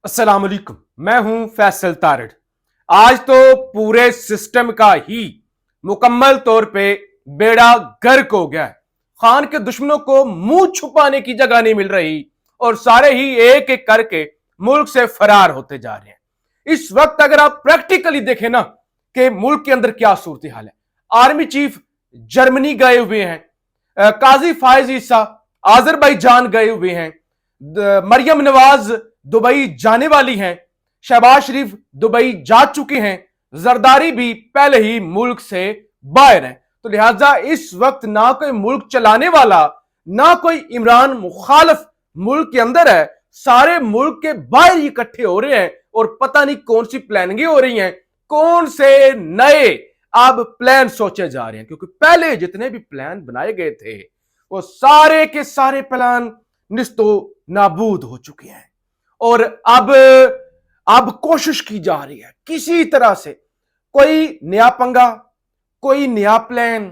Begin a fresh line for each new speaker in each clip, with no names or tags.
अस्सलाम वालेकुम। मैं हूं फैसल तारड़। आज तो पूरे सिस्टम का ही मुकम्मल तौर पे बेड़ा गर्क हो गया है। खान के दुश्मनों को मुंह छुपाने की जगह नहीं मिल रही और सारे ही एक एक करके मुल्क से फरार होते जा रहे हैं। इस वक्त अगर आप प्रैक्टिकली देखें ना कि मुल्क के अंदर क्या सूरत हाल है, आर्मी चीफ जर्मनी गए हुए हैं, काजी फायज ईसा आजरबाईजान गए हुए हैं, मरियम नवाज दुबई जाने वाली हैं, शहबाज शरीफ दुबई जा चुके हैं, जरदारी भी पहले ही मुल्क से बाहर है। तो लिहाजा इस वक्त ना कोई मुल्क चलाने वाला ना कोई इमरान मुखालिफ मुल्क के अंदर है, सारे मुल्क के बाहर ही इकट्ठे हो रहे हैं और पता नहीं कौन सी प्लानिंग हो रही हैं, कौन से नए अब प्लान सोचे जा रहे हैं। क्योंकि पहले जितने भी प्लान बनाए गए थे वो सारे के सारे प्लान निस्तो नाबूद हो चुके हैं और अब कोशिश की जा रही है किसी तरह से कोई नया पंगा, कोई नया प्लान,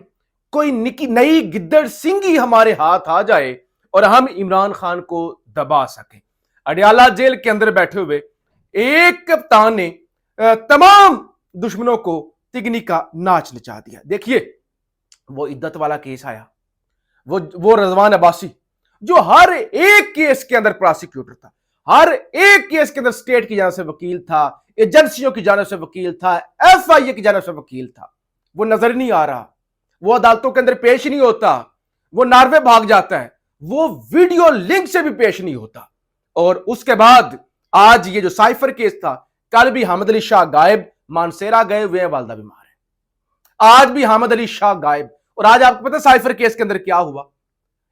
कोई नई गिद्दड़ सिंगी हमारे हाथ आ जाए और हम इमरान खान को दबा सकें। अडयाला जेल के अंदर बैठे हुए एक कप्तान ने तमाम दुश्मनों को तिगनी का नाच नचा दिया। देखिए, वो इद्दत वाला केस आया, वो रजवान अब्बासी जो हर एक केस के अंदर प्रोसिक्यूटर था, हर एक केस के अंदर स्टेट की जानिब से वकील था, एजेंसियों की जानिब से वकील था, एफआईए की जानिब से वकील था, वो नजर नहीं आ रहा, वो अदालतों के अंदर पेश नहीं होता, वो नॉर्वे भाग जाता है, वो वीडियो लिंक से भी पेश नहीं होता। और उसके बाद आज ये जो साइफर केस था, कल भी हामिद अली शाह गायब, मानसेरा गए हुए हैं, वालदा बीमार है, आज भी हामिद अली शाह गायब। और आज आपको पता है साइफर केस के अंदर क्या हुआ?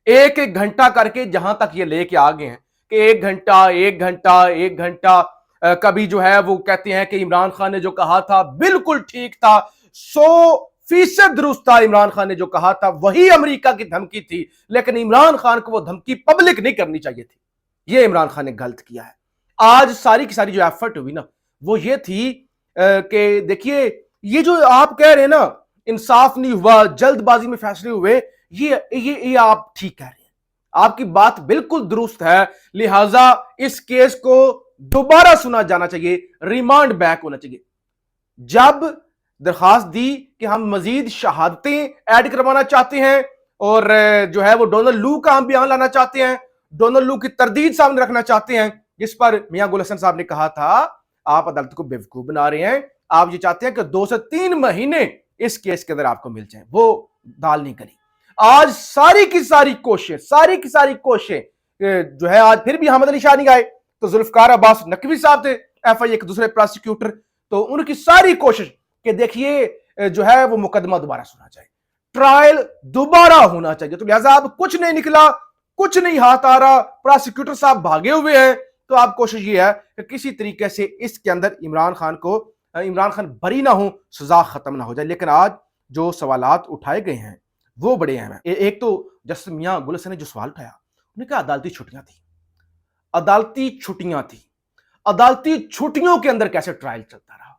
एक एक घंटा करके जहां तक ये लेके आ गए हैं कि एक घंटा कभी जो है वो कहते हैं कि इमरान खान ने जो कहा था बिल्कुल ठीक था, 100% दुरुस्त था, इमरान खान ने जो कहा था वही अमेरिका की धमकी थी, लेकिन इमरान खान को वो धमकी पब्लिक नहीं करनी चाहिए थी, ये इमरान खान ने गलत किया है। आज सारी की सारी जो एफर्ट हुई ना वो ये थी कि देखिए, ये जो आप कह रहे हैं ना इंसाफ नहीं हुआ, जल्दबाजी में फैसले हुए, ये आप ठीक कह रहे हैं, आपकी बात बिल्कुल दुरुस्त है। लिहाजा इस केस को दोबारा सुना जाना चाहिए, रिमांड बैक होना चाहिए। जब दरखास्त दी कि हम मजीद शहादतें ऐड करवाना चाहते हैं और जो है वो डोनाल्ड लू का हम बयान लाना चाहते हैं, डोनाल्ड लू की तरदीद सामने रखना चाहते हैं, जिस पर मियां गुल हसन साहब ने कहा था आप अदालत को बेवकूफ बना रहे हैं, आप ये चाहते हैं कि 2 से 3 महीने इस केस के अंदर आपको मिल जाए, वो दाल नहीं करी। आज सारी की सारी कोशिशें जो है, आज फिर भी हामिद अली शाह नहीं आए तो जुल्फकार अब्बास नकवी साहब थे एफआईए के दूसरे प्रोसिक्यूटर, तो उनकी सारी कोशिश कि देखिए जो है वो मुकदमा दोबारा सुना जाए, ट्रायल दोबारा होना चाहिए। तो लिहाजा अब कुछ नहीं निकला, कुछ नहीं हाथ आ रहा, प्रोसिक्यूटर साहब भागे हुए हैं, तो अब कोशिश ये है कि किसी तरीके से इसके अंदर इमरान खान बरी ना हो, सजा खत्म ना हो जाए। लेकिन आज जो सवालात उठाए गए हैं वो बड़े अहम है। एक तो जस्टिस मियां गुल हसन ने जो सवाल उठाया, उन्होंने कहा अदालती छुट्टियां थी, अदालती छुट्टियों के अंदर कैसे ट्रायल चलता रहा।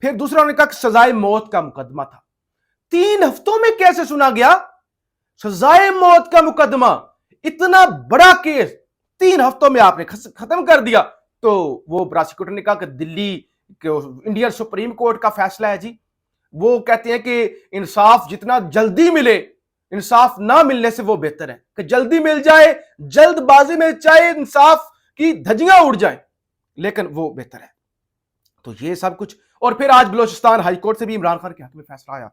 फिर दूसरा उन्होंने कहा कि सजाए मौत का मुकदमा था, 3 हफ्तों में कैसे सुना गया? सजाए मौत का मुकदमा, इतना बड़ा केस 3 हफ्तों में आपने खत्म कर दिया। तो वो प्रोसिक्यूटर ने कहा कि दिल्ली इंडियन सुप्रीम कोर्ट का फैसला है जी, वो कहते हैं कि इंसाफ जितना जल्दी मिले, इंसाफ ना मिलने से वो बेहतर है कि जल्दी मिल जाए, जल्दबाजी में चाहे इंसाफ की धज्जियां उड़ जाए, लेकिन वो बेहतर है। तो ये सब कुछ, और फिर आज बलोचिस्तान हाई कोर्ट से भी इमरान खान के हक में फैसला आया,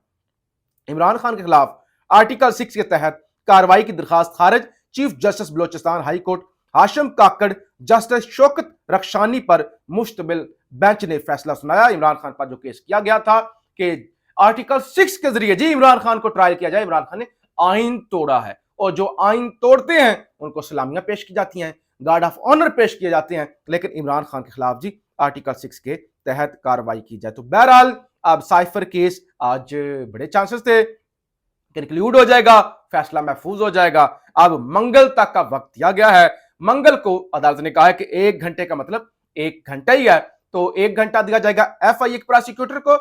इमरान खान के खिलाफ आर्टिकल 6 के तहत कार्रवाई की दरखास्त खारिज। Chief justice Balochistan high court Hashim Kakar, justice Shaukat Rakhshani पर मुश्तमिल बेंच ने फैसला सुनाया। इमरान खान पर जो केस किया गया था कि आर्टिकल 6 के जरिए जी इमरान खान को ट्रायल किया जाए, इमरान खान ने आइन तोड़ा है, और जो आइन तोड़ते हैं उनको सलामियां पेश की जाती हैं, गार्ड ऑफ ऑनर पेश किए जाते हैं, लेकिन इमरान खान के खिलाफ जी आर्टिकल 6 के तहत कार्रवाई की जाए। तो बहरहाल अब साइफर केस आज बड़े चांसेस थे कंक्लूड हो जाएगा, फैसला महफूज हो जाएगा। अब मंगल तक का वक्त दिया गया है, मंगल को अदालत ने कहा है कि 1 घंटे का मतलब 1 घंटा ही है, तो 1 घंटा दिया जाएगा एफआईए के प्रोसिक्यूटर को,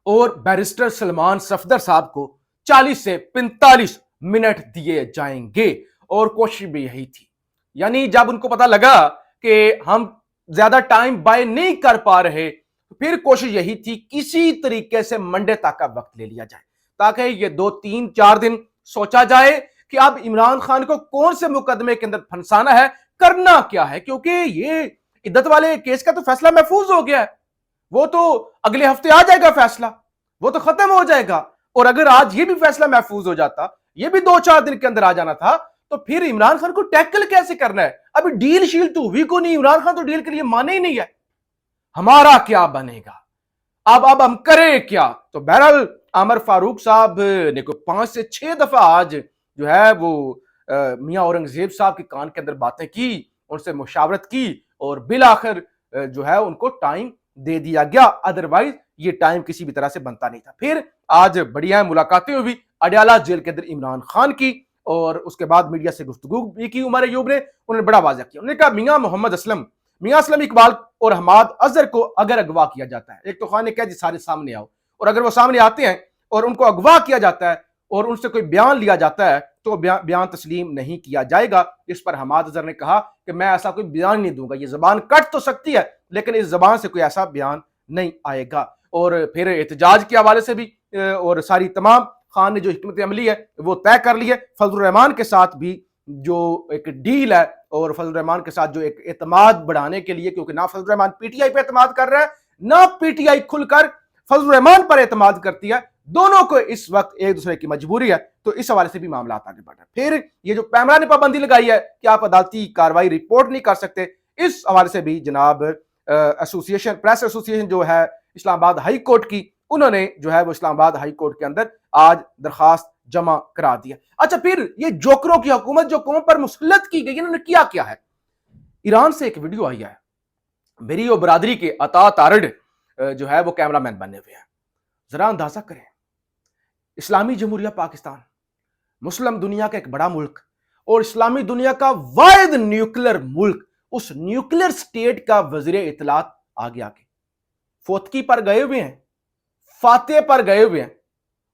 और बैरिस्टर सलमान सफदर साहब को 40 से 45 मिनट दिए जाएंगे। और कोशिश भी यही थी, यानी जब उनको पता लगा कि हम ज्यादा टाइम बाय नहीं कर पा रहे, फिर कोशिश यही थी किसी तरीके से मंडे तक का वक्त ले लिया जाए ताकि ये 2-3-4 दिन सोचा जाए कि अब इमरान खान को कौन से मुकदमे के अंदर फंसाना है, करना क्या है, क्योंकि ये इद्दत वाले केस का तो फैसला महफूज हो गया है। वो तो अगले हफ्ते आ जाएगा फैसला, वो तो खत्म हो जाएगा। और अगर आज ये भी फैसला महफूज हो जाता, ये भी 2-4 दिन के अंदर आ जाना था, तो फिर इमरान खान को टैकल कैसे करना है? अभी डील शील तो हुई को नहीं, इमरान खान तो डील के लिए माने ही नहीं है। हमारा क्या बनेगा अब हम करें क्या? तो बहरहाल आमिर फारूक साहब ने को 5 से 6 दफा आज जो है वो मियां औरंगजेब साहब के कान के अंदर बातें की, उनसे मुशावरत की और बिल आखिर जो है उनको टाइम दे दिया गया, अदरवाइज ये टाइम किसी भी तरह से बनता नहीं था। फिर आज बढ़िया मुलाकातें हुई अडयाला जेल के अंदर इमरान खान की, और उसके बाद मीडिया से गुफ्तगू भी की उमर अयूब ने। उन्होंने बड़ा वाज़ेह किया, उन्होंने कहा मियां असलम इकबाल और हमाद अजहर को अगर अगवा किया जाता है, एक तो खान ने कहा जी सारे सामने आओ, और अगर वो सामने आते हैं और उनको अगवा किया जाता है और उनसे कोई बयान लिया जाता है तो बयान तस्लीम नहीं किया जाएगा। इस पर हमाद अजहर ने कहा कि मैं ऐसा कोई बयान नहीं दूंगा, ये जबान कट तो सकती है लेकिन इस जबान से कोई ऐसा बयान नहीं आएगा। और फिर एहतजाज के हवाले से भी और सारी तमाम खान ने जो हिकमत अमली है वो तय कर ली है। फजलुर रहमान के साथ भी जो एक डील है और फजलुर रहमान के साथ जो एक एतमाद बढ़ाने के लिए, क्योंकि ना फजलुर रहमान पीटीआई पे एतमाद कर रहा है ना पीटीआई खुलकर फजलुर रहमान पर एतमाद करती है, दोनों को इस वक्त एक दूसरे की मजबूरी है। तो इस हवाले से भी मामला आगे बढ़ रहा है। फिर ये जो पैमरा ने पाबंदी लगाई है कि आप अदालती कार्रवाई रिपोर्ट नहीं कर सकते, इस हवाले से भी जनाब एसोसिएशन प्रेस एसोसिएशन जो है इस्लामाबाद हाई कोर्ट की, उन्होंने जो है वो इस्लामाबाद हाई कोर्ट के अंदर आज दरखास्त जमा करा दिया। अच्छा, फिर ये जोकरों की हुकूमत जो कौम पर मुसल्लत की गई, इन्होंने किया क्या है? ईरान से एक वीडियो आई है, मेरी और बरादरी के अता तारड़ जो है वो कैमरामैन बने हुए हैं। जरा अंदाजा करें, इस्लामी जमहूरिया पाकिस्तान मुस्लिम दुनिया का एक बड़ा मुल्क और इस्लामी दुनिया का वाहिद न्यूक्लियर मुल्क, उस न्यूक्लियर स्टेट का वजीर इतलात आगे फोतकी पर गए हुए हैं, फातेह पर गए हुए हैं।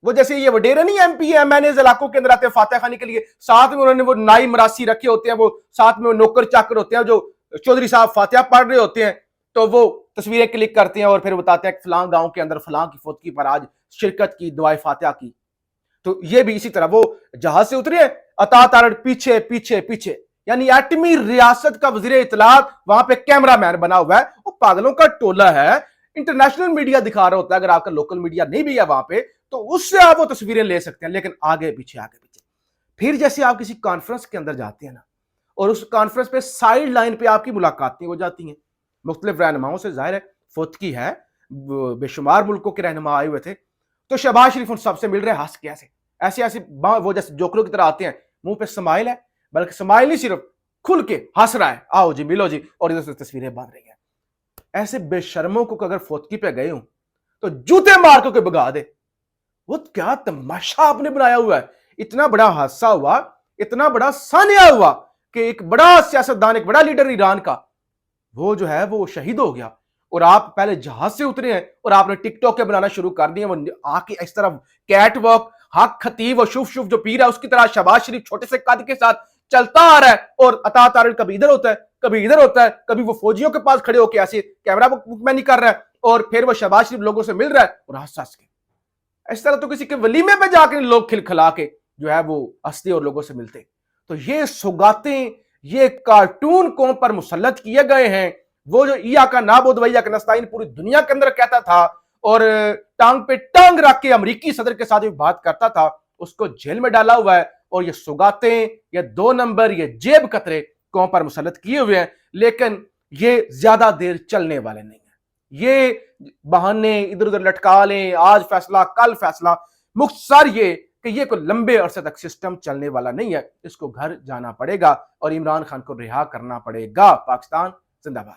वो जैसे ये वडेरे नहीं एमपी है, मैंने इलाकों के अंदर आते हैं फातेह खाने के लिए, साथ में उन्होंने वो नाई मरासी रखे होते हैं, वो साथ में वो नौकर चाकर होते हैं, जो चौधरी साहब फातिहा पढ़ रहे होते हैं तो वो तस्वीरें क्लिक करते हैं और फिर बताते हैं फलां गांव के अंदर फलां की फोतकी पर आज शिरकत की, दुआए फातिहा की। तो ये भी इसी तरह वो जहाज से उतरे, अता तारड़ पीछे पीछे पीछे, यानी एटमी रियासत का वजीर इतलात वहां पे कैमरामैन बना हुआ है। वो पागलों का टोला है, इंटरनेशनल मीडिया दिखा रहा होता है, अगर आपका लोकल मीडिया नहीं भी है वहां पे तो उससे आप वो तस्वीरें ले सकते हैं, लेकिन आगे पीछे आगे पीछे। फिर जैसे आप किसी कॉन्फ्रेंस के अंदर जाते हैं ना, और उस कॉन्फ्रेंस पे साइड लाइन पे आपकी मुलाकातें हो जाती हैं मुख्तलिफ रहनुमाओं से, जाहिर है फोतकी है, बेशुमार मुल्कों के रहनुमा आए हुए थे, तो शहबाज शरीफ उन सबसे मिल रहे हंस के, ऐसे ऐसे वो जैसे जोकरों की तरह आते हैं, मुंह पे स्माइल है, बल्कि स्माइल नहीं सिर्फ खुल के हंस रहा है, आओ जी मिलो जी, और इधर से तस्वीरें बन रही हैं। ऐसे बेशर्मों को अगर फोतकी पे गए हूं तो जूते मार के भगा दे। वो क्या तमाशा आपने बनाया हुआ है, इतना बड़ा हादसा हुआ, इतना बड़ा सानिया हुआ कि एक बड़ा सियासतदान, एक बड़ा लीडर ईरान का, वो जो है वो शहीद हो गया, और आप पहले जहाज से उतरे हैं और आपने टिकटॉक के बनाना शुरू कर दिए, वो आके इस तरफ कैट वॉक हक खतीब और शुभ शुभ जो पीर है उसकी तरह शहबाज शरीफ छोटे से कद के साथ चलता आ रहा है, और अता तारड़ कभी इधर होता है कभी इधर होता है, कभी वो फौजियों के पास खड़े होकर ऐसे कैमरा मैनी कर रहा है, और फिर वो शहबाज शरीफ लोगों से मिल रहा है और हंस हंस के। इस तरह तो किसी के वलीमे पे जाकर लोग खिलखिला के जो है वो हंसते और लोगों से मिलते। तो ये सौगातें, ये कार्टून कौम पर मुसल्लत किए गए हैं। वो जो ईया का नाबुद वैया का नस्ताइन पूरी दुनिया के अंदर कहता था और टांग पे टांग रख के अमेरिकी सदर के साथ भी बात करता था, उसको जेल में डाला हुआ है। और ये सौगातें, ये 2 नंबर, ये जेब कतरे कौम पर मुसल्लत किए हुए हैं, लेकिन ये ज्यादा देर चलने वाले नहीं है। ये बहाने इधर उधर लटका लें, आज फैसला कल फैसला, मुख्तसर ये कि ये कोई लंबे अरसे तक सिस्टम चलने वाला नहीं है, इसको घर जाना पड़ेगा और इमरान खान को रिहा करना पड़ेगा। पाकिस्तान जिंदाबाद।